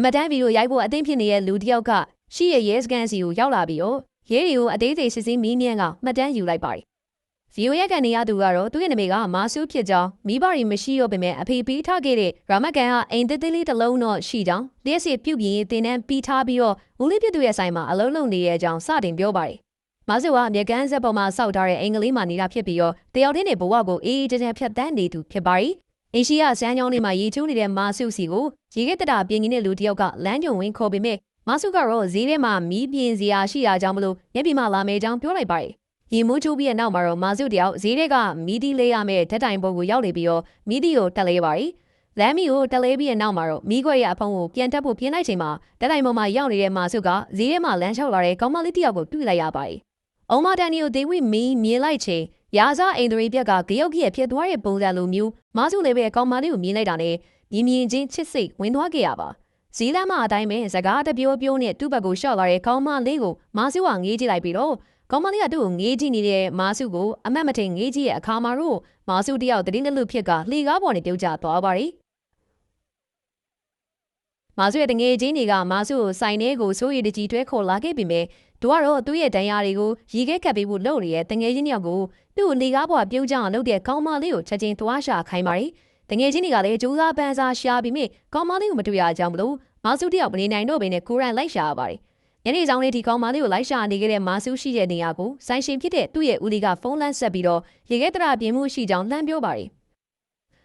မှတ်တမ်းဗီဒီယိုရိုက်ဖို့အသင့်ဖြစ်နေတဲ့လူတစ်ယောက်ကရှိရဲ့ရဲစခန်းစီကိုရောက်လာပြီးတော့ရဲတွေကိုအသေးစိတ်စစ်ဆေးမေးမြန်းကမှတ်တမ်းယူလိုက်ပါတယ်ဗီဒီယိုရိုက်ကနေရသူကတော့သူ့ရဲ့နာမည်ကမာဆူဖြစ်ကြောင်းမိဘတွေမရှိတော့ပေမဲ့အဖေပေးထားခဲ့တဲ့ရာမတ်ကန်ကအိမ်သေးသေးလေးတစ်လုံးတော့ရှိကြောင်းလျှက်စစ်ပြုတ်ပြင်းတင်တန်းပြီးထားပြီးတော့ဦးလေးပြသူရဲ့ဆိုင်မှာအလုံးလုံးနေတဲ့အကြောင်းစတင်ပြောပါတယ်မာဆူကအမြဲကန်းဆက်ပေါ်မှာစောက်ထားတဲ့အင်္ဂလိပ်မှာနေတာဖြစ်ပြီးတော့တယောက်တည်းနဲ့ဘဝကိုအေးအေးချမ်းချမ်းဖြတ်သန်းနေသူဖြစ်ပါတယ်အင်ရှိယဆန်းချောင်းလေးမှာရေချိုးနေတဲ့မာဆူစီကိုရေခဲတတာပြင်းကြီးတဲ့လူတစ်ယောက်ကလမ်းကြုံဝင်ခေါ်ပေမဲ့မာဆူကတော့ဈေးထဲမှာမီးပြင်းစရာရှိတာကြောင့်မလို့မျက်ပြမလာမဲကြောင်းပြောလိုက်ပါတယ်ရေမိုးချိုးပြီးတဲ့နောက်မှာတော့မာဆူတယောက်ဈေးထဲကမီးတီးလေးရမယ့်ဓာတ်တိုင်ပေါ်ကိုရောက်နေပြီးတော့မီးတီးကိုတက်လဲပါတယ်လမ်းမီကိုတက်လဲပြီးတဲ့နောက်မှာတော့မီးခွက်ရဲ့အဖုံးကိုပြန်တက်ဖို့ပြင်လိုက်ချိန်မှာဓာတ်တိုင်ပေါ်မှာရောက်နေတဲ့မာဆူကဈေးထဲမှာလမ်းလျှောက်လာတဲ့ကောင်မလေးတစ်ယောက်ကိုတွေ့လိုက်ရပါတယ်အုံမတန်နီကိုဒေဝိမီးမြင်လိုက်ချိန်ရာဇအိန္ဒြေပြက်ကဂရုတ်ကြီးရဲ့ဖြစ်သွားတဲ့ပုံစံလိုမျိုးမာဆူလည်းပဲကောင်မလေးကိုမြင်လိုက်တာနဲ့မြင်ချင်းချစ်စိတ်ဝင်သွားခဲ့ရပါဇီလမ်းမအတိုင်းပဲစကားတပြိုးပြိုးနဲ့သူ့ဘက်ကိုရှော့လာတဲ့ကောင်မလေးကိုမာဆူကငေးကြည့်လိုက်ပြီးတော့ကောင်မလေးကသူ့ကိုငေးကြည့်နေတဲ့မာဆူကိုအမတ်မထင်ငေးကြည့်ရဲ့အခါမှာတော့မာဆူတယောက်တတင်းတလူဖြစ်ကလှေကားပေါ်နဲ့ပြုတ်ကျသွားပါတယ်မာဆူရဲ့တငယ်ချင်းတွေကမာဆူကိုစိုင်ထဲကိုစိုးရိမ်တကြီးတွဲခေါ်လာခဲ့ပြီးမြဲသူကတော့သူ့ရဲ့တန်ရာတွေကိုရေခဲကပ်ပေးဖို့လုပ်နေတဲ့တငယ်ချင်းတယောက်ကိုသူ့ကိုလေကားပေါ်ပြုတ်ကျအောင်လုပ်တဲ့ကောင်မလေးကိုချက်ချင်းသွားရှာခိုင်းပါတယ်တငယ်ချင်းတွေကလည်းကြိုးစားပန်းစားရှာပြီးမြဲကောင်မလေးကိုမတွေ့ရကြဘူးလို့မာဆူတယောက်မနေနိုင်တော့ဘဲနဲ့ကိုရန်လိုက်ရှာရပါတယ်ညနေဆောင်လေးဒီကောင်မလေးကိုလိုက်ရှာနေခဲ့တဲ့မာဆူရှိတဲ့နေရာကိုဆိုင်ရှင်ဖြစ်တဲ့သူ့ရဲ့ဦးလေးကဖုန်းလမ်းဆက်ပြီးတော့ရေခဲတရပြင်းမှုရှိကြောင်းလှမ်းပြောပါတယ်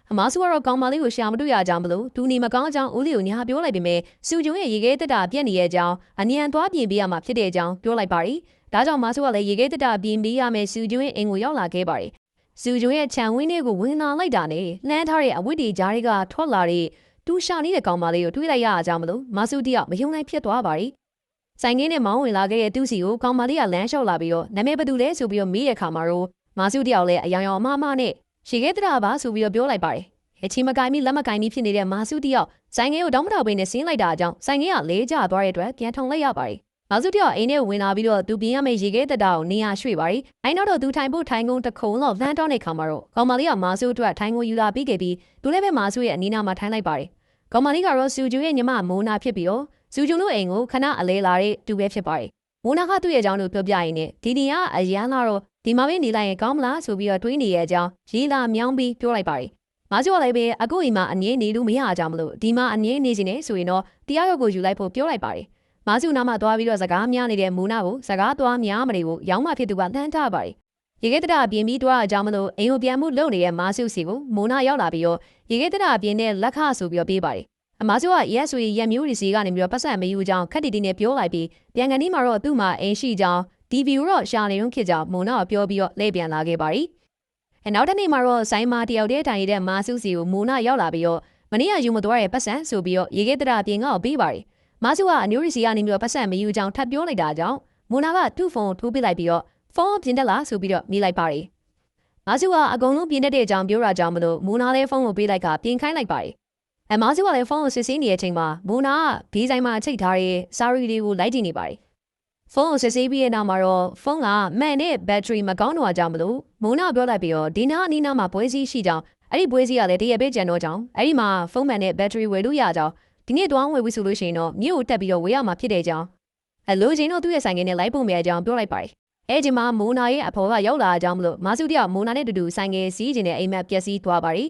အမားစုကတော့ကောင်မလေးကိုရှာမတွေ့ရကြောင်းမလို့ဒူနေမကောင်းကြောင်းဦးလေးကိုညာပြောလိုက်ပေမဲ့စူဂျုံရဲ့ရေခဲတက်တာပြက်နေရဲ့ကြောင်းအမြန်သွားပြင်ပေးရမှာဖြစ်တဲ့အကြောင်းပြောလိုက်ပါတယ်။ဒါကြောင့်မာဆူကလည်းရေခဲတက်တာပြင်ပေးရမယ်စူဂျုံရဲ့အိမ်ကိုရောက်လာခဲ့ပါတယ်။စူဂျုံရဲ့ခြံဝင်းလေးကိုဝင်လာလိုက်တာနဲ့လှမ်းထားတဲ့အဝတ်တွေကြားတွေကထွက်လာတဲ့တူရှာနေတဲ့ကောင်မလေးကိုတွေးလိုက်ရကြောင်းမလို့မာဆူတယောက်မယုံနိုင်ဖြစ်သွားပါတယ်။ဆိုင်ကင်းနဲ့မောင်းဝင်လာခဲ့တဲ့သူ့စီကိုကောင်မလေးကလမ်းလျှောက်လာပြီးတော့နာမည်ဘယ်သူလဲဆိုပြီးတော့မေးတဲ့အခါမှာတော့မာဆူတယောက်လည်းအယောင်ယောင်အမမနဲ့ရေခဲတက်တာပါဆိုပြီးတော့ပြောလိုက်ပါတယ်အချင်းမကိုင်မီလက်မကိုင်မီဖြစ်နေတဲ့မာဆူတယောက်ဆိုင်ငယ်ကိုတောင်းမထောက်ပေးနဲ့ဆင်းလိုက်တာအကြောင်းဆိုင်ငယ်ကလေးကျသွားတဲ့အတွက်ပြန်ထုံလိုက်ရပါတယ်။မာဆူတယောက်အိမ်ထဲဝင်လာပြီးတော့သူပြင်းရမယ့်ရေခဲတက်တာကိုနေရာရွှေ့ပါတယ်။အဲ့နောက်တော့သူထိုင်ဖို့ထိုင်ကုန်တစ်ခုံလောက်လမ်းတောင်းတဲ့ခါမှာတော့ကောင်မလေးကမာဆူအတွက်ထိုင်ကုန်ယူလာပြီးခဲ့ပြီးသူလည်းပဲမာဆူရဲ့အနီးနားမှာထိုင်လိုက်ပါတယ်။ကောင်မလေးကတော့စူဂျူရဲ့ညီမမိုးနာဖြစ်ပြီးတော့စူဂျူတို့အိမ်ကိုခဏအလဲလာတဲ့သူပဲဖြစ်ပါတယ်။မိုးနာကသူ့ရဲ့အကြောင်းကိုပြောပြရင်းနဲ့ဒီနေကအရန်လာတော့ဒီမှာပဲနေလိုက်ရင်ကောင်းမလားဆိုပြီးတော့တွေးနေရဲ့အကြောင်းရေးလာမြောင်းပြီးပြောလိုက်ပါတယ်။မာဆူကလည်းပဲအခုအိမ်မှာအငြင်းနေလို့မရကြမလို့ဒီမှာအငြင်းနေနေဆိုရင်တော့တရားရုပ်ကိုယူလိုက်ဖို့ပြောလိုက်ပါတယ်။မာဆူနားမှာသွားပြီးတော့စကားများနေတဲ့မူနာကိုစကားသွားများမတွေကိုရောင်းမှဖြစ်သူကလှမ်းထားပါတယ်။ရေခဲတရပြင်းပြီးသွားအကြောင်းမလို့အိမ်ကိုပြန်မှုလုပ်နေတဲ့မာဆူစီကိုမူနာရောက်လာပြီးတော့ရေခဲတရပြင်းနဲ့လက်ခဆိုပြီးတော့ပေးပါတယ်။အမာဆူကရက်ဆိုရက်မျိုးရီစီကနေပြီးတော့ပတ်စံမယူကြောင်းခက်တီတီနဲ့ပြောလိုက်ပြီးပြန်ကန်ဒီမှာတော့သူ့မှာအိမ်ရှိကြောင်းဒီဗီကိုတော့ရှာနေရုံဖြစ်ကြောင်းမူနာကပြောပြီးတော့လဲပြန်လာခဲ့ပါတယ်။နောက်တစ်နေ့မှာတော့ဆိုင်မာတယောက်တည်းထိုင်နေတဲ့မာဆူစီကိုမိုနာရောက်လာပြီးတော့မနေ့ကယူမသွားတဲ့ပတ်စံဆိုပြီးတော့ရေခဲတရပြင်ကောက်ပေးပါတယ်။မာဆူကအမျိုးရီစီကနေပြီးတော့ပတ်စံမယူကြောင်းထပ်ပြောလိုက်တာကြောင့်မိုနာကသူ့ဖုန်းကိုထိုးပစ်လိုက်ပြီးတော့ဖုန်းပြင်တက်လာဆိုပြီးတော့မိလိုက်ပါတယ်။မာဆူကအကုန်လုံးပြင်တတ်တဲ့အကြောင်းပြောတာကြောင့်မလို့မိုနာလည်းဖုန်းကိုပေးလိုက်ကပြင်ခိုင်းလိုက်ပါတယ်။မာဆူကလည်းဖုန်းကိုစစ်ဆေးနေတဲ့အချိန်မှာမိုနာကဘေးဆိုင်မှာချိတ်ထားတဲ့စာရီလေးကိုလိုက်ကြည့်နေပါတယ်။ဖုန်းကိုစစ်ဆေးပြီးတဲ့နောက်မှာတော့ဖုန်းကမှန်တဲ့ဘက်ထရီမကောင်းတော့ကြောင်းမလို့မိုးနာပြောလိုက်ပြီးတော့ဒီနာအနီးနားမှာပွဲစည်းရှိကြောင်းအဲ့ဒီပွဲစည်းကလည်းတရက်ပဲကျန်တော့ကြောင်းအဲ့ဒီမှာဖုန်းမှန်တဲ့ဘက်ထရီဝယ်လို့ရကြောင်းဒီနေ့တွားဝယ်ပြီးဆိုလို့ရှိရင်တော့မြို့ကိုတက်ပြီးတော့ဝယ်ရမှာဖြစ်တဲ့ကြောင်းအလိုချင်းတော့သူ့ရဲ့ဆိုင်ကနဲ့လိုက်ပုံမြဲကြောင်းပြောလိုက်ပါတယ်အဲ့ဒီမှာမိုးနာရဲ့အဖေါ်ကရောက်လာကြောင်းမလို့မာဆူတယောက်မိုးနာနဲ့တူတူဆိုင်ကစီးကျင်တဲ့အိမ်မက်ပျက်စီးသွားပါတယ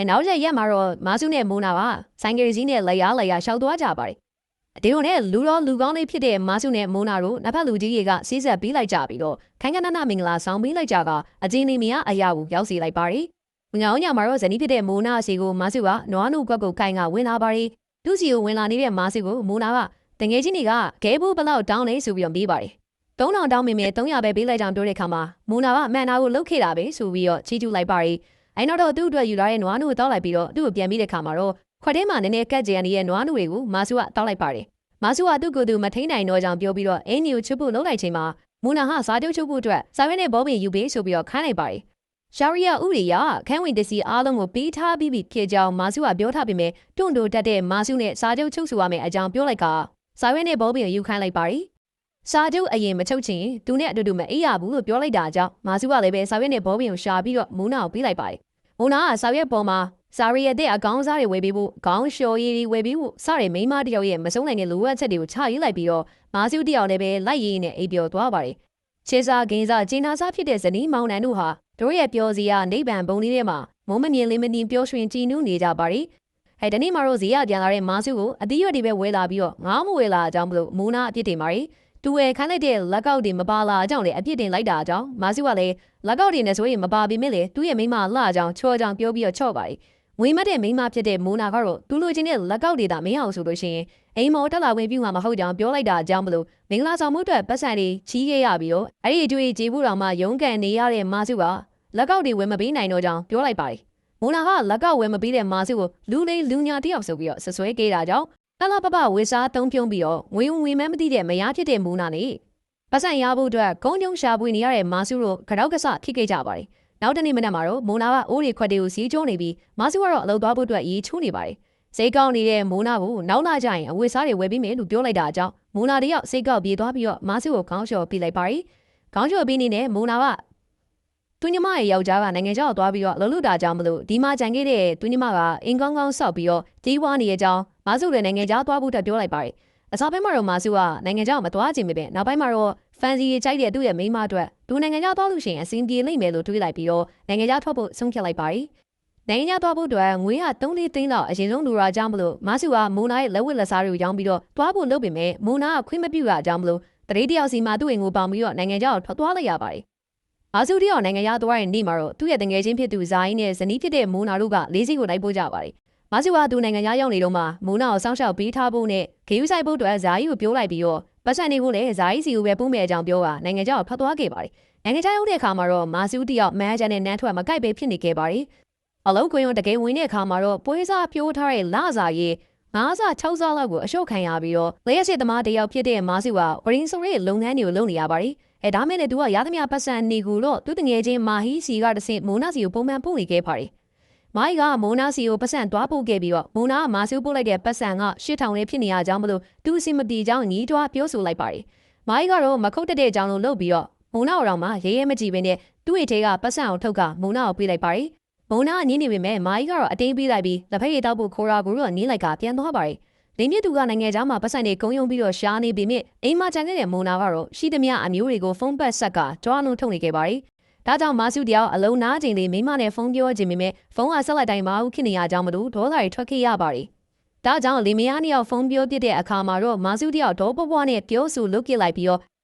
်နောက်ရက်မှာတော့မာဆူနဲ့မိုးနာကဆိုင်ကစီးနဲ့လက်ရရှောက်သွားကြပါတယ်ဒီလိုနဲ့လူကောင်းလေးဖြစ်တဲ့မာဆူနဲ့မိုးနာတို့နဖက်လူကြီးတွေကစီးဆက်ပြီးလိုက်ကြပြီးတော့ခိုင်ကနနမင်္ဂလာဆောင်ပြီးလိုက်ကြကအချင်းလေးမရအရာကိုရောက်စီလိုက်ပါတယ်။ငောင်းညမှာတော့ဇနီးဖြစ်တဲ့မိုးနာစီကိုမာဆူကနွားနုကွက်ကိုခိုင်ကဝင်လာပါတယ်။သူ့စီကိုဝင်လာနေတဲ့မာဆူကိုမိုးနာကတငယ်ချင်းတွေကဂဲဘူးဘလောက်တောင်းလဲဆိုပြီးတော့ပြီးပါတယ်။3000တောင်းမိမယ်300ပဲပေးလိုက်ကြောင်းပြောတဲ့ခါမှာမိုးနာကအမှန်သားကိုလှုပ်ခဲ့တာပဲဆိုပြီးတော့ချီးကျူးလိုက်ပါတယ်။အဲ့နောက်တော့သူ့အတွက်ယူလာတဲ့နွားနုကိုတောက်လိုက်ပြီးတော့သူ့ကိုပြန်ပြီးတဲ့ခါမှာတော့ခွက်ထဲမှာနည်းနည်းကက်ကြံနေတဲ့နွားနုတွေကိုမာဆူကတောက်လိုက်ပါတယ်။မာဆူကသူ့ကိုယ်သူမထိန်နိုင်တော့ကြောင်ပြောပြီးတော့အင်းနီကိုချွတ်ဖို့လုပ်လိုက်ချိန်မှာမူနာဟာစားတုပ်ချုပ်ဖို့အတွက်စာရွက်နဲ့ဘောပင်ယူပေးဆိုပြီးတော့ခိုင်းလိုက်ပါတယ်။ရှာရီယာဥရီယာခန်းဝင်တစီအားလုံးကိုပေးထားပြီးဖြစ်ကြောင်းမာဆူကပြောထားပေမဲ့တွန့်တိုတက်တဲ့မာဆူနဲ့စာချုပ်ချုပ်ဆိုရမယ့်အကြောင်းပြောလိုက်ကစာရွက်နဲ့ဘောပင်ယူခိုင်းလိုက်ပါတယ်။စာချုပ်အရင်မချုပ်ချင်သူနဲ့အတူတူမအေးရဘူးလို့ပြောလိုက်တာကြောင့်မာဆူကလည်းပဲစာရွက်နဲ့ဘောပင်ကိုရှာပြီးတော့မူနာကိုပေးလိုက်ပါတယ်။မူနာကစာရွက်ပေါ်မှာ စာရီရဲ့တဲ့အကောင်းစားတွေဝယ်ပေးဖို့ခေါင်းလျှော်ရည်တွေဝယ်ပေးဖို့စတဲ့မိန်းမတယောက်ရဲ့မဆုံးနိုင်တဲ့လိုအပ်ချက်တွေကိုချရေးလိုက်ပြီးတော့မာစုတယောက်လည်းပဲလိုက်ရည်နဲ့အိပ်ပျော်သွားပါတယ်ချေစာဂိန်းစာဂျင်းနာစာဖြစ်တဲ့ဇနီးမောင်နှံတို့ဟာတို့ရဲ့ပျော်စရာနိဗ္ဗာန်ဘုံလေးထဲမှာမုံမမြင်လေးမတင်ပျော်ရွှင်ကြည်နူးနေကြပါတယ်ဟဲ့ဒီနေ့မှာတော့ဇေယပြန်လာတဲ့မာစုကိုအသီးရွက်တွေပဲဝဲလာပြီးတော့ငားမဝဲလာအကြောင်းမလို့မူနာအပြစ်တင်ပါတယ်သူဝယ်ခိုင်းလိုက်တဲ့လက်ကောက်တွေမပါလာအကြောင်းလေအပြစ်တင်လိုက်တာအကြောင်းမာစုကလည်းလက်ကောက်တွေနဲ့ဆိုရင်မပါပေမဲ့လေသူ့ရဲ့မိမလှအကြောင်းချောအကြောင်းပြောပြီးတော့ချော့ပါတယ်ငွေမတ်တဲ့မိမဖြစ်တဲ့မိုနာကတော့သူလိုချင်တဲ့လက်ကောက်တွေသာမရအောင်ဆိုလို့ရှိရင်အိမ်မော်တက်လာဝင်ပြူမှာမဟုတ်ကြောင်းပြောလိုက်တာအကြောင်းမလို့မင်္ဂလာဆောင်မှုအတွက်ပတ်စံတွေချီးခဲ့ရပြီးတော့အဲ့ဒီအတွေ့အကြုံဖို့တောင်မှရုန်းကန်နေရတဲ့မာစုကလက်ကောက်တွေဝယ်မပေးနိုင်တော့ကြောင်းပြောလိုက်ပါတယ်မိုနာကလက်ကောက်ဝယ်မပေးတဲ့မာစုကိုလူလေးလူညာတယောက်ဆိုပြီးတော့ဆွဆွဲခဲ့တာကြောင့်လှလှပပဝေစားသုံးပြုံးပြီးတော့ငွေမမသိတဲ့မယားဖြစ်တဲ့မိုနာနဲ့ပတ်စံရဖို့အတွက်ကုန်းကျုံရှာပွေနေရတဲ့မာစုတို့ကြောက်ကဆဖြစ်ခဲ့ကြပါတယ်နောက်တနေ့မနက်မှာတော့မိုနာကအိုးတွေခွက်တွေကိုစီးကျုံးနေပြီးမာစုကတော့အလုပ်သွားဖို့အတွက်ရေးချိုးနေပါတယ်စိတ်ကောင်းနေတဲ့မိုနာကိုနောက်လာကြရင်အဝတ်စားတွေဝယ်ပေးမယ်လို့ပြောလိုက်တာအကြောင်းမိုနာတယောက်စိတ်ကောက်ပြေးသွားပြီးတော့မာစုကိုခေါင်းလျှော်ပြလိုက်ပါတယ်ခေါင်းလျှော်ပြီးနေတဲ့မိုနာကသူညီမရဲ့ယောက်ျားကနိုင်ငံခြားကိုသွားပြီးတော့လှုပ်လှုပ်တာကြောင့်မလို့ဒီမှာကြံခဲ့တဲ့သူညီမကအင်ကောင်းကောင်းဆောက်ပြီးတော့တီးဝါနေတဲ့အကြောင်းမာစုလည်းနိုင်ငံခြားသွားဖို့အတွက်ပြောလိုက်ပါတယ်အစားပိုင်းမှာတော့မာစုကနိုင်ငံခြားမသွားခြင်းပဲနောက်ပိုင်းမှာတော့ဖန်စီရေးကြိုက်တဲ့သူ့ရဲ့မိန်းမအတွက်သူနိုင်ငံခြားသွားလို့ရှိရင်အဆင်ပြေလိမ့်မယ်လို့တွေးလိုက်ပြီးတော့နိုင်ငံခြားထွက်ဖို့ဆုံးဖြတ်လိုက်ပါတယ်နိုင်ငံခြားသွားဖို့အတွက်ငွေက3-4သိန်းလောက်အရင်ဆုံးလိုတာကြောင့်မလို့မာစုကမိုနာရဲ့လက်ဝတ်လက်စားတွေကိုရောင်းပြီးတော့သွားဖို့လုပ်ပေမဲ့မိုနာကခွင့်မပြုတာကြောင့်မလို့တရေတယောက်စီမှာသူ့အိမ်ကိုပေါင်ပြီးတော့နိုင်ငံခြားကိုထွက်သွားလိုက်ရပါတယ်မာစုတယောက်နိုင်ငံခြားသွားတဲ့နေ့မှာတော့သူ့ရဲ့တငယ်ချင်းဖြစ်သူဇာအင်းနဲ့ဇနီးဖြစ်တဲ့မိုနာတို့ကလေးစီကိုလိုက်ပို့ကြပါတယ်မာစုကသူနိုင်ငံခြားရောက်နေတော့မှမိုနာကိုစောင့်ရှောက်ပေးထားဖို့နဲ့ဂေယူဆိုင်ဖို့အတွက်ဇာကြီးကိုပြောလိုက်ပြီးတော့ပတ်စံတွေကိုလည်းဇာကြီးစီကိုပဲပို့မယ်အကြောင်းပြောတာနိုင်ငံခြားကိုဖတ်သွားခဲ့ပါတယ်နိုင်ငံခြားရောက်တဲ့အခါမှာတော့မာစုတယောက်မန်နေဂျာနဲ့နန်းထွက်မကိုက်ပဲဖြစ်နေခဲ့ပါတယ်အလုံးကွင်းတကယ်ဝင်တဲ့အခါမှာတော့ပွဲစားပြိုးထားတဲ့လစာရေး9စား6စားလောက်ကိုအရှုပ်ခံရပြီးတော့လျှက်စစ်သမားတယောက်ဖြစ်တဲ့မာစုကဝရင်းဆိုရဲ့လုပ်ငန်းတွေကိုလုပ်နေရပါတယ်ဒါမဲ့လည်းသူကရသမျှပတ်စံနေကူတော့သူတငယ်ချင်းမာဟီစီကတဆင့်မိုနာစီကိုပုံမှန်ပို့နေခဲ့ပါတယ်မိုင်းကမိုနာစီကိုပတ်စံသွားပို့ခဲ့ပြီးတော့မိုနာကမာစုပို့လိုက်တဲ့ပတ်စံက8000လေးဖြစ်နေရကြောင်းမလို့သူအစီမပြေကြောင်းညီးတွားပြောဆိုလိုက်ပါတယ်မိုင်းကတော့မခုတ်တဲ့ကြောင်းလို့လုပ်ပြီးတော့မိုနာအောင်မှရဲရဲမကြည့်ဘဲနဲ့သူ့ရဲ့ထဲကပတ်စံအောင်ထုတ်ကမိုနာကိုပေးလိုက်ပါတယ်မိုနာကနင်းနေပေမဲ့မိုင်းကတော့အတင်းပေးလိုက်ပြီးလက်ဖက်ရည်တောက်ဖို့ခိုးရာကိုတော့နင်းလိုက်ကပြန်သွားပါတယ်လိမ့်မြစ်သူကနိုင်ငံခြားမှာပတ်စံတွေကုန်းယုံပြီးတော့ရှားနေပေမဲ့အိမ်မှာကြံခဲ့တဲ့မိုနာကတော့ရှိသမျှအမျိုးတွေကိုဖုန်းပတ်ဆက်ကကြွားလုံးထုတ်နေခဲ့ပါတယ်။ဒါကြောင့်မာစုတယောက်အလုံးနားချိန်လေးမိမနဲ့ဖုန်းပြောခြင်းပေမဲ့ဖုန်းကဆက်လိုက်တိုင်းမအောင်ဖြစ်နေရကြောင်းမလို့ဒေါသတွေထွက်ခဲ့ရပါတယ်။ဒါကြောင့်လီမယားနှစ်ယောက်ဖုန်းပြောပြတဲ့အခါမှာတော့မာစုတယောက်ဒေါပွားပွားနဲ့ပြောဆိုလုပ်ပြလိုက်ပြီးတော့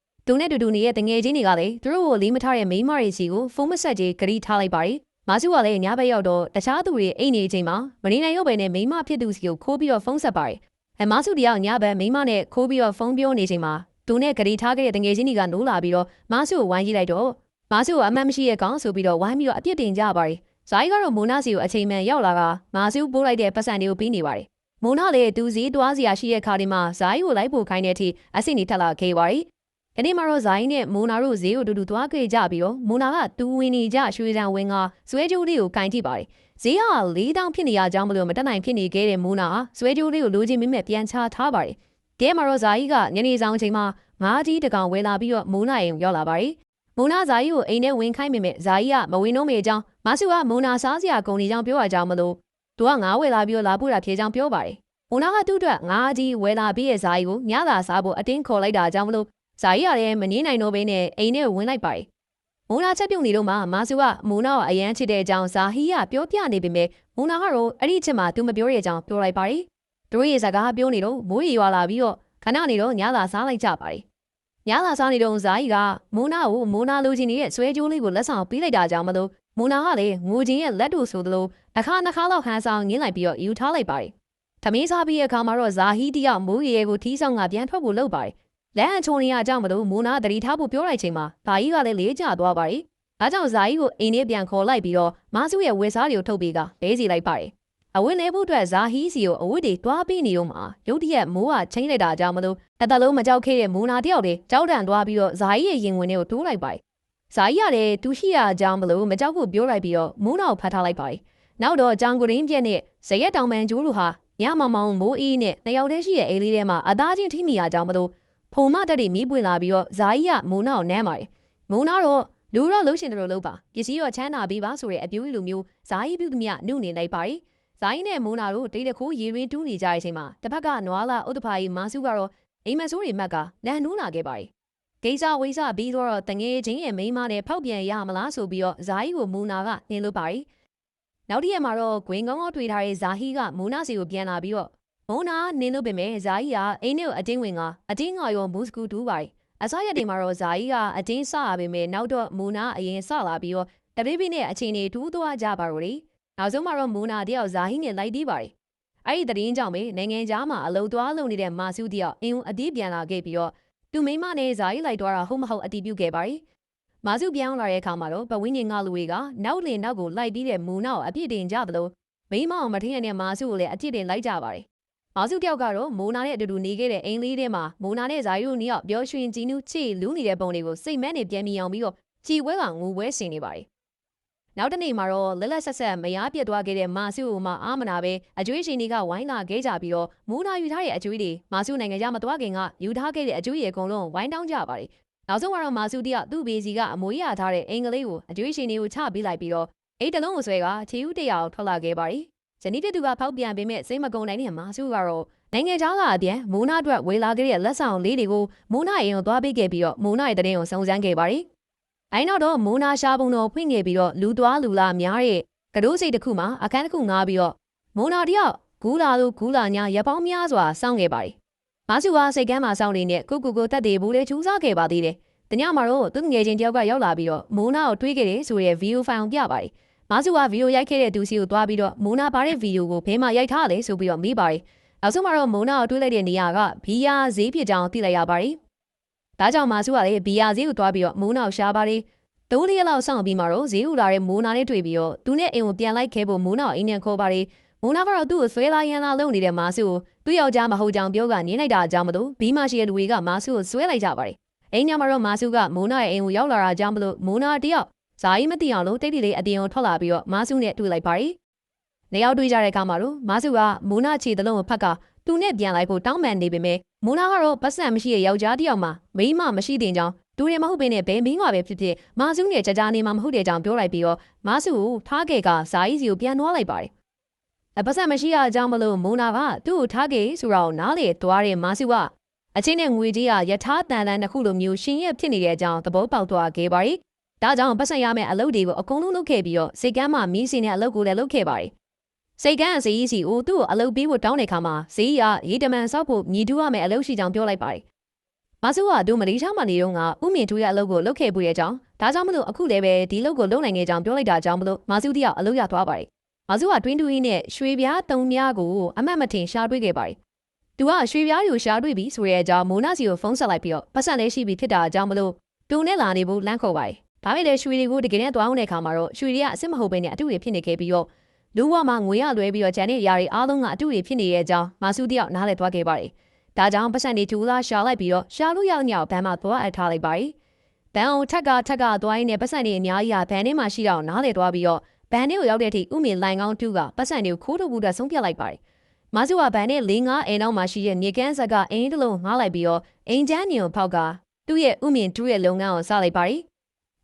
သူနဲ့တူနေတဲ့တငယ်ချင်းတွေကလည်းသူတို့ကိုလေးမထားတဲ့မိန်းမတွေစီကိုဖုန်းမဆက်ကြီးဂရီထားလိုက်ပါတယ်။မာစုကလည်းညဘက်ရောက်တော့တခြားသူတွေအိတ်နေချိန်မှာမနေနိုင်ရုပ်ပဲနဲ့မိန်းမဖြစ်သူစီကိုခိုးပြီးတော့ဖုန်းဆက်ပါတယ်မာစုတယောက်ညဘက်မိမနဲ့ခိုးပြီးတော့ဖုန်းပြောနေချိန်မှာသူနဲ့ဂရီထားခဲ့တဲ့တငယ်ချင်းတွေကနိုးလာပြီးတော့မာစုကိုဝိုင်းကြည့်လိုက်တော့မာစုကအမှန်မရှိရဲ့ကောင်ဆိုပြီးတော့ဝိုင်းပြီးတော့အပြစ်တင်ကြပါတယ်ဇာကြီးကတော့မိုနာစီကိုအချိန်မှန်ရောက်လာကမာစုပိုးလိုက်တဲ့ပတ်စံတွေကိုပြီးနေပါတယ်မိုနာလည်းသူစည်းတွားစရာရှိတဲ့ခါဒီမှာဇာကြီးကိုလိုက်ပို့ခိုင်းတဲ့အထိအဆင့်နေထက်လာခဲ့ပါတယ်ဒီနေ့မှာတော့ဇာကြီးနဲ့မိုနာတို့ဈေးကိုတူတူသွားခဲ့ကြပြီးတော့မိုနာကသူဝင်နေကြရွှေတံဝင်းကဇွဲကျိုးလေးကိုကင်ကြည့်ပါတယ်ဈေးက4000ဖြစ်နေရကြောင်းမလို့မတက်နိုင်ဖြစ်နေခဲ့တဲ့မိုနာဇွဲကျိုးလေးကိုလိုချင်မိမဲ့ပြန်ချထားပါတယ်။ကဲမှာတော့ဇာကြီးကညနေဆောင်ချိန်မှာငါးကြီးတကောင်ဝယ်လာပြီးတော့မိုနာအိမ်ရောက်လာပါတယ်။မိုနာဇာကြီးကိုအိမ်ထဲဝင်ခိုင်းမိမဲ့ဇာကြီးကမဝင်တော့မေအကြောင်းမဆုကမိုနာစားစရာကုန်နေကြောင်းပြောရကြောင်းမလို့သူကငါးဝယ်လာပြီးတော့လာပို့တာဖြေကြောင်းပြောပါတယ်။မိုနာကသူ့အတွက်ငါးကြီးဝယ်လာပြီးရဲ့ဇာကြီးကိုညသာစားဖို့အတင်းခေါ်လိုက်တာကြောင့်မလို့ဇာကြီးကလည်းမငင်းနိုင်တော့ဘဲနဲ့အိမ်ထဲဝင်လိုက်ပါတယ်။မိုနာချက်ပြုတ်နေတော့မှမာစုကမိုနာကိုအရန်ချစ်တဲ့အကြောင်းဇာဟီကပြောပြနေပေမဲ့မိုနာကတော့အဲ့ဒီအချက်မှာသူမပြောတဲ့အကြောင်းပြောလိုက်ပါတယ်။တို့ရဲ့စကားပြောနေတော့မိုးရေရွာလာပြီးတော့ခဏနေတော့ညသာစားလိုက်ကြပါတယ်။ညသာစားနေတော့ဇာဟီကမိုနာကိုမိုနာလိုချင်နေတဲ့ဆွဲကြိုးလေးကိုလက်ဆောင်ပေးလိုက်တာကြောင့်မလို့မိုနာကလည်းငိုချင်းရဲ့လက်တို့ဆိုသလိုတစ်ခါလောက်ဟန်ဆောင်ငင်းလိုက်ပြီးတော့ယူထားလိုက်ပါတယ်။သမီးစားပြီးတဲ့အခါမှာတော့ဇာဟီတယောက်မိုးရေကိုထီးဆောင်ကပြန်ထွက်ဖို့လုပ်ပါတယ်။လက်အချုံနေရကြောင့်မလို့မိုနာတတိထားဖို့ပြောလိုက်ချိန်မှာဇာဟီကလည်းလေးကျသွားပါတယ်။ဒါကြောင့်ဇာဟီကိုအိမ်ထဲပြန်ခေါ်လိုက်ပြီးတော့မာစုရဲ့ဝက်စားတွေကိုထုတ်ပေးကလဲစီလိုက်ပါတယ်။အဝတ်လဲဖို့အတွက်ဇာဟီစီကိုအဝတ်တွေတွားပေးနေတော့မှရုတ်တရက်မိုးကချင်းလိုက်တာကြောင့်မလို့တသက်လုံးမကြောက်ခဲ့တဲ့မိုနာတယောက်တွေကြောက်တန်သွားပြီးတော့ဇာဟီရဲ့ရင်ဝင်တွေကိုတိုးလိုက်ပါတယ်။ဇာဟီကလည်းသူရှိရကြောင်းမလို့မကြောက်ဖို့ပြောလိုက်ပြီးတော့မိုးနာကိုဖတ်ထားလိုက်ပါတယ်။နောက်တော့ကြောင်ကိုရင်းပြက်နဲ့ဇရက်တောင်ပန်ကျိုးတို့ဟာညမောင်မိုးအေးနဲ့နှစ်ယောက်တည်းရှိတဲ့အိမ်လေးထဲမှာအသားချင်းထိမိရကြောင်းမလို့ဖုံမတက်တွေမီးပွင့်လာပြီးတော့ဇာဟီကမိုနာကိုနမ်းပါတယ်။မိုနာတော့လူတော့လှုပ်ရှင်တယ်လို့လုပ်ပါပစ္စည်းတော့ချမ်းသာပေးပါဆိုတဲ့အပြူးလူမျိုးဇာဟီပြုသမျှနှုတ်နေလိုက်ပါတယ် ဇာယီနဲ့မိုးနာတို့တိတ်တခိုးရေရင်းတူးနေကြတဲ့အချိန်မှာတစ်ဖက်ကနွားလာဥတ္တဖာကြီးမာစုကတော့အိမ်မဆိုးတွေမှတ်ကလန်နိုးလာခဲ့ပါတယ်။ကိစ္စဝိစ္စပြီးတော့တငယ်ချင်းရဲ့မိန်းမနဲ့ဖောက်ပြန်ရမလားဆိုပြီးတော့ဇာယီကိုမိုးနာကနှင်းလို့ပါတယ်။နောက်တစ်ရက်မှာတော့ဂွင်ကောင်းကောင်းတွေ့ထားတဲ့ဇာဟီကမိုးနာစီကိုပြန်လာပြီးတော့မိုးနာနှင်းလို့ပြင်မဲ့ဇာဟီကအိမ်ထဲကိုအတင်းဝင်ကအတင်းငါရောမူစကူတူးပါတယ်။အစားရက်တွေမှာတော့ဇာဟီကအတင်းစရပေမဲ့နောက်တော့မိုးနာအရင်စလာပြီးတော့တပိပိနဲ့အချိန်တွေတူးသွားကြပါတော့လေ။နောက်ဆုံးမှာတော့မိုးနာတယောက်ဇာဟီနဲ့လိုက်ပြီးပါတယ်။အဲ့ဒီတရင်ကြောင့်ပဲနိုင်ငံသားမှာအလုံသွားလုံနေတဲ့မာစုတယောက်အင်းအတီးပြန်လာခဲ့ပြီးတော့သူမိမနဲ့ဇာဟီလိုက်သွားတာဟုတ်မဟုတ်အတီးပြုတ်ခဲ့ပါတယ်။မာစုပြောင်းလာတဲ့အခါမှာတော့ပဝင်းငင်ကလူတွေကနောက်လင်နောက်ကိုလိုက်ပြီးတဲ့မူနောက်အပြစ်တင်ကြသလိုမိမအောင်မထင်းရတဲ့မာစုကိုလည်းအပြစ်တင်လိုက်ကြပါတယ်။မာစုတယောက်ကတော့မိုးနာနဲ့အတူတူနေခဲ့တဲ့အိမ်လေးထဲမှာမိုးနာနဲ့ဇာဟီတို့နှစ်ယောက်ပျော်ရွှင်ကြည်နူးချစ်လူးနေတဲ့ပုံတွေကိုစိတ်မက်နဲ့ပြန်မြင်အောင်ပြီးတော့ကြည်ဝဲကငိုဝဲဆင်နေပါတယ်။နောက်တနေ့မှာတော့လက်လက်ဆက်ဆက်မရားပြတ်သွားခဲ့တဲ့မာစုကိုမှအာမနာပဲအကျွေးရှင်တွေကဝိုင်းလာခဲ့ကြပြီးတော့မိုးနာယူထားတဲ့အကျွေးတွေမာစုနိုင်ငံခြားမသွားခင်ကယူထားခဲ့တဲ့အကျွေးတွေအကုန်လုံးဝိုင်းတောင်းကြပါတယ်။နောက်ဆုံးကတော့မာစုတယောက်သူ့ဘေစီကအမွေးရထားတဲ့အင်္ဂလိပ်ကိုအကျွေးရှင်တွေကိုချပေးလိုက်ပြီးတော့အိတ်တလုံးကိုဆွဲကချီဦးတရာကိုထွက်လာခဲ့ပါတယ်။ဇနီးတဲ့သူကဖောက်ပြန်ပေမဲ့စိတ်မကုန်နိုင်တဲ့မာစုကတော့နိုင်ငံခြားကအပြန်မိုးနာအတွက်ဝေလာခဲ့တဲ့လက်ဆောင်လေးတွေကိုမိုးနာအိမ်ကိုသွားပေးခဲ့ပြီးတော့မိုးနာရဲ့တရင်ကိုစုံစမ်းခဲ့ပါတယ်။အဲ့နောက်တော့မိုးနာရှားပုံတော်ဖွင့်ခဲ့ပြီးတော့လူသွားလူလာများတဲ့ကတိုးစိတ်တစ်ခုမှာအခန်းတစ်ခုငားပြီးတော့မိုးနာတယောက်ဂူးလာလို့ဂူးလာညာရပောင်းများစွာစောင့်ခဲ့ပါတယ်။မာစုကစိတ်ကမ်းမှာစောင့်နေတဲ့ကိုတက်သေးဘူးလေချူးစားခဲ့ပါသေးတယ်။တညမှာတော့သူငယ်ချင်းတယောက်ကရောက်လာပြီးတော့မိုးနာကိုတွေးခဲ့တယ်ဆိုတဲ့ဗီဒီယိုဖိုင်ကိုပြပါတယ်။မာစုကဗီဒီယိုရိုက်ခဲ့တဲ့သူစီကိုသွားပြီးတော့မိုးနာပါတဲ့ဗီဒီယိုကိုဘဲမှာရိုက်ထားလဲဆိုပြီးတော့မိပါတယ်။နောက်ဆုံးမှာတော့မိုးနာကိုတွေးလိုက်တဲ့နေရာကဘီယာဈေးဖြစ်ကြောင်းသိလိုက်ရပါတယ်။ဒါကြောင့်မာစုကလည်းဘီယာဈေးကိုသွားပြီးတော့မိုးနာကိုရှားပါတယ်။3 ရက်လောက်စောင့်ပြီးမှတော့ဈေးဥလာတဲ့မိုးနာနဲ့တွေ့ပြီးတော့သူနဲ့အိမ်ကိုပြန်လိုက်ခဲ့ဖို့မိုးနာကိုအိမ်နဲ့ခေါ်ပါတယ်။မိုးနာကတော့သူ့ကိုဆွဲလာရန်လာလုပ်နေတဲ့မာစုကိုသူ့ယောက်ျားမဟုတ်ကြောင်ပြောကနင်းလိုက်တာအကြောင်းမလို့ဘီမာရှိတဲ့လူတွေကမာစုကိုဆွဲလိုက်ကြပါတယ်။အိမ်ညမှာတော့မာစုကမိုးနာရဲ့အိမ်ကိုရောက်လာတာအကြောင်းမလို့မိုးနာတယောက်ဇာယီမသိအောင်လို့တိတ်တိလေးအတင်းကိုထွက်လာပြီးတော့မာစုနဲ့တွေ့လိုက်ပါတယ်။နေရောက်တွေ့ကြတဲ့အခါမှာတော့မာစုကမိုးနာချီတလုံးကိုဖက်ကသူနဲ့ပြန်လိုက်ဖို့တောင်းပန်နေပေမဲ့မိုးနာကတော့ပတ်စံမရှိတဲ့ယောက်ျားတယောက်မှမိန်းမမရှိတဲ့ကြောင်းသူတွေမဟုတ်ဘဲနဲ့ဘဲမင်းကပဲဖြစ်ဖြစ်မာစုနဲ့ကြာကြာနေမှမဟုတ်တဲ့ကြောင်းပြောလိုက်ပြီးတော့မာစုကိုထားခဲ့ကဇာယီစီကိုပြန်နှွားလိုက်ပါတယ်။ပတ်စံမရှိတဲ့အကြောင်းမလို့မိုးနာကသူ့ကိုထားခဲ့ဆိုတော့နားလေသွားတဲ့မာစုကအချင်းနဲ့ငွေကြီးကယထာတန်တန်တစ်ခုလိုမျိုးရှင်ရဲ့ဖြစ်နေတဲ့အကြောင်းသဘောပေါက်သွားခဲ့ပါတယ်။ဒါကြောင့်ပတ်စံရမယ့်အလုပ်တွေကိုအကုန်လုံးလုပ်ခဲ့ပြီးတော့စိတ်ကမ်းမှမီးစင်တဲ့အလုပ်ကိုလည်းလုပ်ခဲ့ပါတယ်။စိတ်ကမ်းအစီအစီကိုသူ့ကိုအလုပ်ပေးဖို့တောင်းတဲ့အခါမှာဈေးရရေတမန်ဆောက်ဖို့မြည်တူရမယ့်အလုပ်ရှိကြောင်းပြောလိုက်ပါတယ်။မာစုကသူမလေးချောင်းမနေတော့ကဥမြင့်ထူးရဲ့အလုပ်ကိုလုပ်ခဲ့ပြီးတဲ့အကြောင်းဒါကြောင့်မလို့အခုလည်းပဲဒီလုပ်ကိုလုပ်နိုင်ခဲ့ကြောင်းပြောလိုက်တာကြောင့်မလို့မာစုတယောက်အလုပ်ရသွားပါတယ်။မာစုကတွင်းတူကြီးနဲ့ရွှေပြား3ပြားကိုအမတ်မထင်ရှာတွေ့ခဲ့ပါတယ်။သူကရွှေပြားကိုရှာတွေ့ပြီဆိုတဲ့အကြောင်းမိုးနာစီကိုဖုန်းဆက်လိုက်ပြီးတော့ပတ်စံလေးရှိပြီဖြစ်တာအကြောင်းမလို့သူနဲ့လာနေဖို့လမ်းခေါ်ပါတယ်။ဒါပေမဲ့ရွှေတွေကိုတကယ်နဲ့တွားအောင်တဲ့အခါမှာတော့ရွှေတွေကအစ်စ်မဟုတ်ဘဲနဲ့အတူတွေဖြစ်နေခဲ့ပြီးတော့လူဘဝမှာငွေရလွဲပြီးတော့ဂျန်နဲ့ຢာတွေအားလုံးကအတူတွေဖြစ်နေတဲ့အကြောင်းမာစုတယောက်နားလည်သွားခဲ့ပါတယ်။ဒါကြောင့်ပတ်စံတွေထူလာရှာလိုက်ပြီးတော့ရှာလို့ရတဲ့ညောင်ဘန်းမှာသွားအပ်ထားလိုက်ပါတယ်။ဘန်းအောင်ထက်ကသွားရင်းနဲ့ပတ်စံတွေအများကြီးဟာဘန်းထဲမှာရှိတော့နားလည်သွားပြီးတော့ဘန်းထဲကိုရောက်တဲ့အထိဥမြင့်လိုင်ကောင်းတူးကပတ်စံတွေကိုခိုးထုတ်ဖို့အတွက်ဆုံးဖြတ်လိုက်ပါတယ်။မာစုကဘန်းနဲ့4-5အိမ်နောက်မှာရှိတဲ့မြေကမ်းဆက်ကအိမ်တစ်လုံးငှားလိုက်ပြီးတော့အိမ်ချမ်းညုံဖောက်ကသူ့ရဲ့ဥမြင့်တူးရဲ့လုပ်ငန်းကိုစလိုက်ပါတယ်။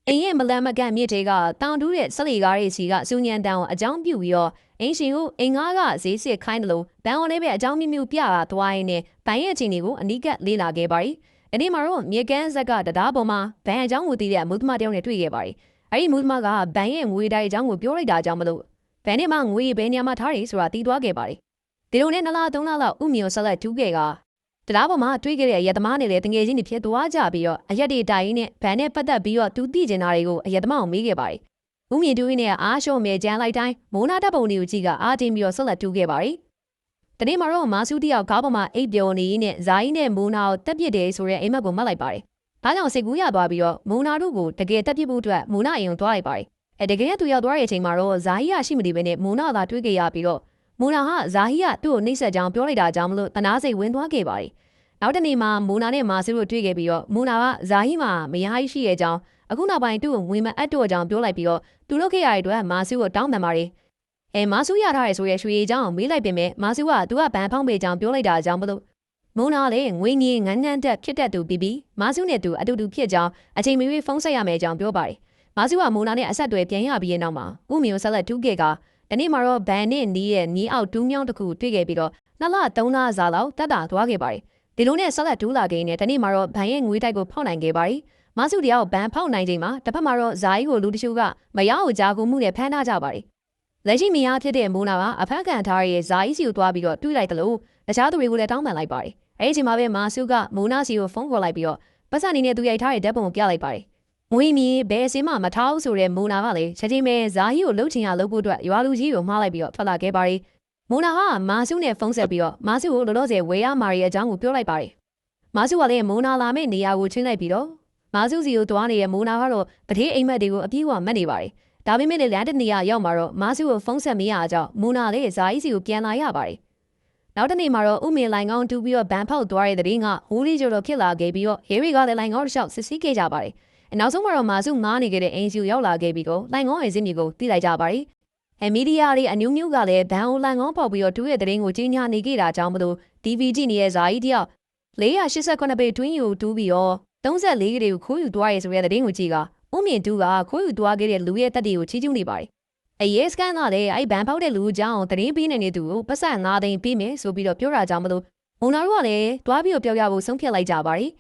အိမ်ရဲ့မလန်မကန့်မြစ်တွေကတောင်တူးတဲ့ဆက်လီကားတွေစီကစူညံတန်ကိုအကြောင်းပြုပြီးတော့အင်းရှင်ကိုအိမ်ငါးကဈေးစစ်ခိုင်းတယ်လို့ဘန်အောင်လေးပဲအကြောင်းမြူပြတာသွားရင်းနဲ့ဘန်ရဲ့အချိန်တွေကိုအနီးကပ်လေးလာခဲ့ပါတယ်။ဒီနေ့မှာတော့မြေကမ်းဆက်ကတရားပေါ်မှာဘန်အကြောင်းကိုသိတဲ့အမှုသမားတယောက်နဲ့တွေ့ခဲ့ပါတယ်။အဲဒီမှုသမားကဘန်ရဲ့ငွေတိုင်းအကြောင်းကိုပြောလိုက်တာကြောင့်မလို့ဘန်နဲ့မှငွေဘယ်နေရာမှာထားတယ်ဆိုတာသိသွားခဲ့ပါတယ်။ဒီလိုနဲ့2 လ 3 လလောက်ဥမျိုးဆက်လက်တူးခဲ့ကတရားပေါ်မှာတွေ့ခဲ့တဲ့အရက်သမားနဲ့လည်းတငယ်ချင်းတွေဖြစ်သွားကြပြီးတော့အရက်တွေတိုင်နဲ့ဘန်နဲ့ပတ်သက်ပြီးတော့သူသိကျင်တာတွေကိုအရက်သမားကိုမေးခဲ့ပါတယ်။ဥမြင့်တူးနဲ့အားရှုံမဲကျန်းလိုက်တိုင်းမိုးနာတပ်ပုံတွေကိုကြည့်ကအားတင်းပြီးတော့ဆက်လက်တူးခဲ့ပါတယ်။တနေ့မှာတော့မာစုတယောက်ကားပေါ်မှာအိပ်ပျော်နေရင်းနဲ့ဇာယီနဲ့မိုးနာကိုတက်ပစ်တယ်ဆိုတဲ့အိမ်မက်ကိုမှတ်လိုက်ပါတယ်။ဒါကြောင့်စိတ်ကူးရသွားပြီးတော့မိုးနာတို့ကိုတကယ်တက်ပစ်ဖို့အတွက်မိုးနာအိမ်ကိုသွားလိုက်ပါတယ်။တကယ်သူရောက်သွားတဲ့အချိန်မှာတော့ဇာယီကရှိမနေဘဲနဲ့မိုးနာသာတွေ့ခဲ့ရပြီးတော့မိုးနာဟာဇာဟီကသူ့ကိုနှိပ်စက်ကြောင်းပြောလိုက်တာကြောင့်မလို့တနာစိတ်ဝင်သွားခဲ့ပါတယ်။နောက်တနေ့မှာမိုးနာနဲ့မာစုတို့တွေ့ခဲ့ပြီးတော့မိုးနာကဇာဟီမှာမယားကြီးရှိရဲ့ကြောင်းအခုနောက်ပိုင်းသူ့ကိုဝင်မအပ်တော့ကြောင်းပြောလိုက်ပြီးတော့သူလုပ်ခဲ့ရတဲ့အတွက်မာစုကိုတောင်းပန်ပါတယ်။မာစုရထားရဲဆိုရဲရွှေရည်ကြောင်းမေးလိုက်ပေမဲ့မာစုကသူကဘန်ဖောင်းပေကြောင်းပြောလိုက်တာကြောင့်မလို့မိုးနာလည်းငွေငင်းငန်းငန်းတက်ဖြစ်တတ်သူပြီးမာစုနဲ့သူအတူတူဖြစ်ကြောင်းအချိန်မရွေးဖုန်းဆက်ရမယ်ကြောင်းပြောပါတယ်။မာစုကမိုးနာနဲ့အဆက်အသွယ်ပြန်ရပြီးတဲ့နောက်မှာဥမျိုးဆက်လက်တူးခဲ့က တနေ့မှာတော့ဘန်နဲ့နီးရဲ့နီးအောက်တူးမြောင်းတစ်ခုတွေ့ခဲ့ပြီးတော့2 လ 3 လစာလောက်တက်တာသွားခဲ့ပါတယ်ဒီလိုနဲ့ဆက်လက်တူးလာခဲ့နေတနေ့မှာတော့ဘန်ရဲ့ငွေတိုက်ကိုဖောက်နိုင်ခဲ့ပါတယ်မဆုတယောက်ဘန်ဖောက်နိုင်ချိန်မှာတစ်ဖက်မှာတော့ဇာကြီးကိုလူတချို့ကမရအောင်ကြာကူမှုနဲ့ဖမ်းထားကြပါတယ်လက်ရှိမယားဖြစ်တဲ့မိုးနာကအဖက်ခံထားရဲ့ဇာကြီးစီကိုသွားပြီးတော့တွေးလိုက်တယ်လို့တခြားသူတွေကိုလည်းတောင်းပန်လိုက်ပါတယ်အဲဒီချိန်မှာပဲမာဆုကမိုးနာစီကိုဖုန်းခေါ်လိုက်ပြီးတော့ပတ်စံနေနဲ့သူရိုက်ထားတဲ့ဓာတ်ပုံကိုပြလိုက်ပါတယ်မွေးမီဘယ်အစင်းမှမထားဘူးဆိုတဲ့မိုးနာကလည်းချက်ချင်းပဲဇာကြီးကိုလှုပ်ချင်ရလှုပ်ဖို့အတွက်ရွာလူကြီးကိုမှားလိုက်ပြီးတော့ထွက်လာခဲ့ပါတယ်မိုးနာကမာဆုနဲ့ဖုန်းဆက်ပြီးတော့မာဆုကိုလောလောဆယ်ဝေရမာရီရဲ့အကြောင်းကိုပြောလိုက်ပါတယ်မာဆုကလည်းမိုးနာလာမယ့်နေရာကိုချင်းလိုက်ပြီးတော့မာဆုစီကိုတွားနေတဲ့မိုးနာကတော့ပထေးအိမ်မက်တွေကိုအပြေးအဝမက်နေပါတယ်ဒါပေမဲ့လည်းလမ်းတစ်နေရာရောက်မှာတော့မာဆုကိုဖုန်းဆက်မရအောင်ကြောင့်မိုးနာလည်းဇာကြီးစီကိုပြန်လာရပါတယ်နောက်တစ်နေ့မှာတော့ဥမင်လိုင်ကောင်းတူးပြီးတော့ဘန်ဖောက်သွားတဲ့တဲ့င်းကဟိုးလေးကျော်တော့ဖြစ်လာခဲ့ပြီးတော့ဟေရီကလည်းလိုင်ကောင်းတစ်လျှောက်စစ်ဆေးခဲ့ကြပါတယ်နောက်ဆုံးမှာတော့မာဆုငားနေခဲ့တဲ့အင်ဂျီရောက်လာခဲ့ပြီးတော့လိုင်ကောင်းရဲ့ဇင်းမျိုးကိုသိလိုက်ကြပါတယ်မီဒီယာတွေအမျိုးမျိုးကလည်းဘန်အိုလိုင်ကောင်းပေါက်ပြီးတော့တူးရဲ့တဲ့င်းကိုကြီးညာနေခဲ့တာကြောင့်မလို့ DVD နေတဲ့ဇာကြီးတယောက်489ပေတွင်းယူတူးပြီးတော့34ကလေးကိုခိုးယူသွားရဲဆိုတဲ့တဲ့င်းကိုကြည့်ကဥမင်တူးကခိုးယူသွားခဲ့တဲ့လူရဲ့တက်တီကိုချီးကျူးနေပါတယ်ရဲစကန်ကလည်းအဲ့ဘန်ဖောက်တဲ့လူအကြောင်းသတင်းပေးနေသူကိုပတ်စံ9သိန်းပေးမယ်ဆိုပြီးတော့ပြောတာကြောင့်မလို့မုံနာတို့ကလည်းတွားပြီးတော့ပြောပြဖို့ဆုံးဖြတ်လိုက်ကြပါတယ်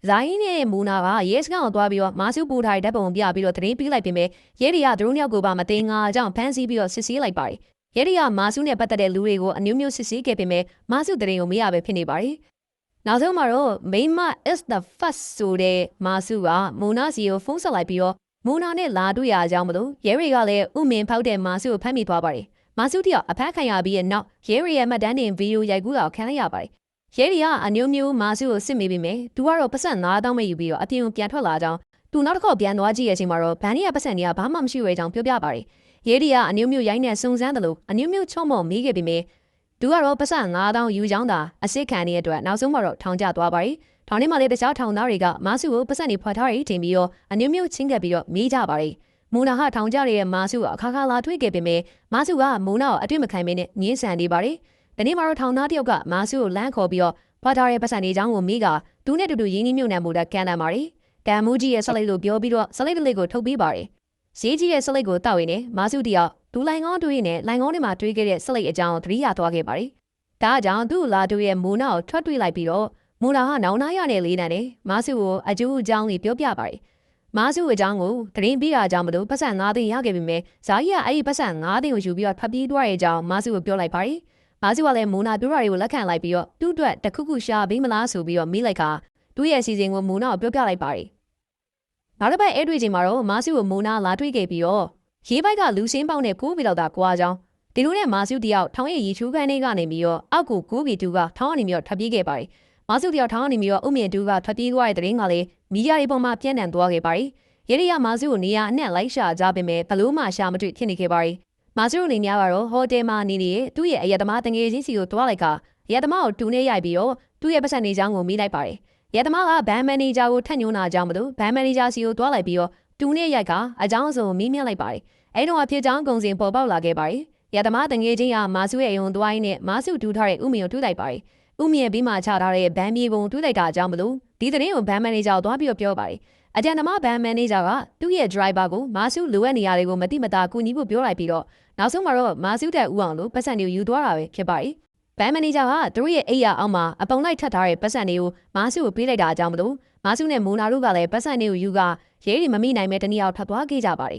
ဇာရင်နဲ့မူနာကရဲစကန်ကိုတွားပြီးတော့မာစုပူထားတဲ့ဓာတ်ပုံပြပြီးတော့သတင်းပေးလိုက်ပြင်မဲ့ရဲတွေကသူတို့နှစ်ယောက်ကိုပါမသိငါအကြောင်းဖမ်းဆီးပြီးတော့စစ်ဆေးလိုက်ပါတယ်ရဲတွေကမာစုနဲ့ပတ်သက်တဲ့လူတွေကိုအမျိုးမျိုးစစ်ဆေးခဲ့ပြင်မဲ့မာစုသတင်းကိုမရပဲဖြစ်နေပါတယ်နောက်ဆုံးမှာတော့ Myanmar is the first ဆိုတဲ့မာစုကမူနာစီကိုဖုန်းဆက်လိုက်ပြီးတော့မူနာနဲ့လာတွေ့ရအကြောင်းမလို့ရဲတွေကလည်းဥမင်ဖောက်တဲ့မာစုကိုဖမ်းမိသွားပါတယ်။မာစုတယောက်အဖမ်းခံရပြီးတဲ့နောက်ရဲတွေရဲ့မှတ်တမ်းတင်ဗီဒီယိုရိုက်ကူးတာကိုခံလိုက်ရပါတယ်။ရဲတွေကအမျိုးမျိုးမာစုကိုစစ်မိပြီးမယ်။သူကတော့ပတ်စံ9000ပဲယူပြီးတော့အပြင်ကိုပြန်ထွက်လာကြောင်းသူနောက်တစ်ခေါက်ပြန်သွားကြည့်ရချိန်မှာတော့ဘန်နီယာပတ်စံတွေကဘာမှမရှိရကြောင်းပြောပြပါတယ်။ရဲတွေကအမျိုးမျိုးရိုင်းနဲ့စုံစမ်းတယ်လို့အမျိုးမျိုးချုံမော်မိခဲ့ပြီးမယ်။သူကတော့ပတ်စံ9000ယူကြောင်းသာအစစ်ခံနေတဲ့အတွက်နောက်ဆုံးမှာတော့ထောင်ကျသွားပါတယ်။ထောင်ထဲမှာလည်းတခြားထောင်သားတွေကမာစုကိုပတ်စံတွေဖွာထားရတင်ပြီးတော့အမျိုးမျိုးချင်းကပ်ပြီးတော့မေးကြပါတယ်။မူနာဟာထောင်ကျတဲ့မာစုကအခါခါလာတွေ့ခဲ့ပေမဲ့မာစုကမူနာကိုအတွေ့မခံမင်းနဲ့ငင်းဆန်နေပါတယ်။ဒီနေ့မှာတော့ထောင်သားတယောက်ကမာစုကိုလမ်းခေါ်ပြီးတော့ဖွာထားတဲ့ပတ်စံတွေအကြောင်းကိုမေးကသူနဲ့တူတူရင်းနှီးမြှုပ်နှံမှုတဲ့ကန်လန်ပါတယ်။တန်မူကြီးရဲ့ဆက်လိုက်လို့ပြောပြီးတော့ဆက်လိုက်တလေးကိုထုတ်ပေးပါတယ်။ဈေးကြီးရဲ့ဆက်လိုက်ကိုတောက်ရင်းနဲ့မာစုတယောက်ဒူလိုင်ကောင်းတွေးနဲ့လိုင်ကောင်းတွေမှာတွေးခဲ့တဲ့ဆက်လိုက်အကြောင်းသတိရသွားခဲ့ပါတယ်။ဒါကြောင့်သူ့လာတူရဲ့မူနာကိုထွက်တွေ့လိုက်ပြီးတော့မူနာဟာနောင်နာရနဲ့လေးနံနဲ့မာစုကိုအကျိုးအကြောင်းလေးပြောပြပါတယ်။မာစုအကြောင်းကိုသတင်းပေးတာကြောင့်မလို့ပတ်စံ9သိန်းရခဲ့ပြီမဲ့ဇာကြီးကအဲ့ဒီပတ်စံ9သိန်းကိုယူပြီးတော့ဖပ်ပြေးသွားရဲ့အကြောင်းမာစုကိုပြောလိုက်ပါတယ်။မာစုကလည်းမူနာပြောတာတွေကိုလက်ခံလိုက်ပြီးတော့သူ့အတွက်တခုခုရှာပေးမလားဆိုပြီးတော့မိလိုက်ခါသူ့ရဲ့အစီအစဉ်ကိုမူနာကိုပြောပြလိုက်ပါတယ်။နောက်တစ်ပတ်အဲ့တွေ့ချိန်မှာတော့မာစုကိုမူနာလာတွေ့ခဲ့ပြီးတော့ရေးပိုက်ကလူစင်းပေါက်နဲ့9ပြီးတော့တာကွာကြောင်းဒီလိုနဲ့မာစုတယောက်ထောင်ရဲ့ရီချူးခန်းထဲကနေပြီးတော့အောက်ကို9ပြီးတူကထောင်းကနေပြီးတော့ထပ်ပြေးခဲ့ပါတယ်။မာစုတယောက်ထောင်းနေပြီးတော့ဥမြင့်တူကထွက်ပြေးသွားတဲ့တဲ့င်းကလည်းမီဒီယာတွေပေါ်မှာပြန့်နှံ့သွားခဲ့ပါတယ်။ရဲတွေကမာစုကိုနေရာအနှံ့လိုက်ရှာကြပေမဲ့ဘလို့မှရှာမတွေ့ဖြစ်နေခဲ့ပါတယ်။မာစုတို့နေများကတော့ဟိုတယ်မှာနေနေတဲ့သူ့ရဲ့အရက်သမားတငယ်ချင်းစီကိုတွားလိုက်ကအရက်သမားကိုတူနဲ့ရိုက်ပြီးတော့သူ့ရဲ့ပတ်စံနေချောင်းကိုမိလိုက်ပါတယ်။ရက်သမားကဘန်မန်နေဂျာကိုထက်ညွှန်းတာကြောင့်မလို့ဘန်မန်နေဂျာစီကိုတွားလိုက်ပြီးတော့တူနဲ့ရိုက်ကအကြောင်းစုံမီးမြလိုက်ပါတယ်။အဲ့တော့အဖြစ်ချောင်းကုံစင်ပေါ်ပေါက်လာခဲ့ပါတယ်။ရက်သမားတငယ်ချင်းကမာစုရဲ့အယုံသွားရင်းနဲ့မာစုတူးထားတဲ့ဥမင်ကိုတူးလိုက်ပါတယ်။ဥမြင့်ပြီးမှချထားတဲ့ဘန်မြေပုံတွေးလိုက်တာအကြောင်းမလို့ဒီသတင်းကိုဘန်မန်နေဂျာကိုသွားပြီးတော့ပြောပါတယ်အကြံသမားဘန်မန်နေဂျာကသူ့ရဲ့ driver ကိုမာစုလိုအပ်နေရတွေကိုမတိမတာကူညီဖို့ပြောလိုက်ပြီးတော့နောက်ဆုံးမှာတော့မာစုတဲ့ဦးအောင်လို့ပတ်စံတွေကိုယူသွားတာပဲဖြစ်ပါတယ်ဘန်မန်နေဂျာကသူတို့ရဲ့အိယာအောက်မှာအပုံလိုက်ထပ်ထားတဲ့ပတ်စံတွေကိုမာစုကိုပေးလိုက်တာအကြောင်းမလို့မာစုနဲ့မိုးနာတို့ကလည်းပတ်စံတွေကိုယူကရဲတွေမမိနိုင်မဲ့တနည်းအောင်ထပ်သွားခဲ့ကြပါတယ်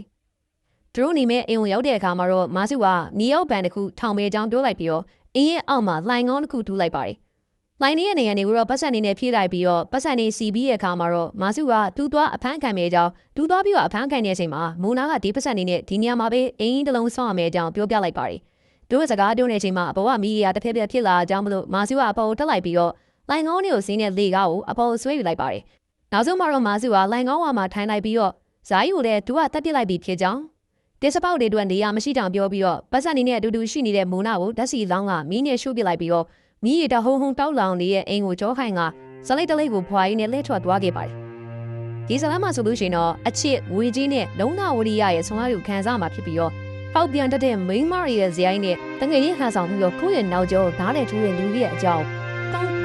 သူတို့နေမဲ့အိမ်ကိုရောက်တဲ့အခါမှာတော့မာစုကနီယောက်ဘန်တစ်ခုထောင်မဲကြောင်းပြောလိုက်ပြီးတော့အင်းရဲ့အောက်မှာလှိုင်ကောင်းတစ်ခုထူလိုက်ပါတယ်လိုင်းနေရဲ့နေရာတွေကိုတော့ပတ်စံနေနဲ့ဖြည့်လိုက်ပြီးတော့ပတ်စံနေစီပြီးရဲ့အခါမှာတော့မာစုကတူးသွားအဖမ်းခံမဲ့ကြောင်းတူးသွားပြီးတော့အဖမ်းခံတဲ့အချိန်မှာမူနာကဒီပတ်စံနေနဲ့ဒီနေရာမှာပဲအင်းတစ်လုံးဆောင်းရမယ့်အကြောင်းပြောပြလိုက်ပါတယ်တို့စကားပြောနေချိန်မှာအပေါ်ကမီးရတစ်ဖက်ဖက်ဖြစ်လာကြောင်းမလို့မာစုကအပေါ်တက်လိုက်ပြီးတော့လိုင်ကောင်းတွေကိုစင်းတဲ့လေကားကိုအပေါ်ဆွဲယူလိုက်ပါတယ်နောက်ဆုံးမှာတော့မာစုကလိုင်ကောင်းဝါမှာထိုင်လိုက်ပြီးတော့ဇာယီကိုလည်းသူကတက်ပစ်လိုက်ပြီးဖြစ်ကြောင်းတစ်စပေါက်တွေအတွက်နေရာမရှိတောင်ပြောပြီးတော့ပတ်စံနေနဲ့အတူတူရှိနေတဲ့မူနာကိုဓာတ်စီလောင်းကမီးနဲ့ရှို့ပစ်လိုက်ပြီးတော့မီးရတဟုံဟုံတောက်လောင်နေတဲ့အိမ်ကိုကြောခိုင်ကဇလိတ်တလိတ်ကိုဖွာရင်းနဲ့လှည့်ထွက်သွားခဲ့ပါတယ်ဒီဇလမ်းမှာဆိုလို့ရှိရင်တော့အချစ်ဝေကြီးနဲ့လုံနာဝရိယရဲ့ဆွမ်းအားကိုခံစားမှာဖြစ်ပြီးတော့ပေါက်ပြန်တက်တဲ့မိန်းမရဲ့ဇယိုင်းနဲ့တငယ်ချင်းဟန်ဆောင်ပြီးတော့ကိုယ့်ရဲ့နောက်ကျောဓာတ်နဲ့ထိုးတဲ့လူကြီးရဲ့အကြောင်း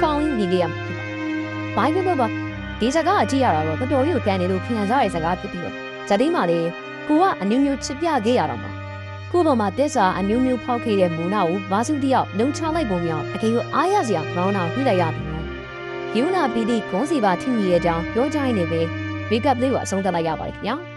ကောင်းနေကြရမှာဖြစ်ပါတယ်ဘာပဲဒီစကားအကြည့်ရတာတော့တော်တော်ကြီးကိုကန်နေလို့ခံစားရတဲ့စကားဖြစ်ပြီးတော့ဇတိမာလေးကိုကအမျိုးမျိုးချစ်ပြခဲ့ရတော့မှာ ကိုပေါ်မှာတက်စာအမျိုးမျိုးဖောက်ခဲ့တဲ့မူနာကိုမာစုတယောက်လုံချလိုက်ပုံမြောင်အကေကိုအားရစရာမောင်းအောင်ပြလိုက်ရပြီ။ယူနာပီတီဂုံးစီပါထိမိရဲ့ကြောင်းပြောကြရင်းနေပဲ recap လေးကိုအဆုံးသတ်လိုက်ရပါတယ်ခင်ဗျာ။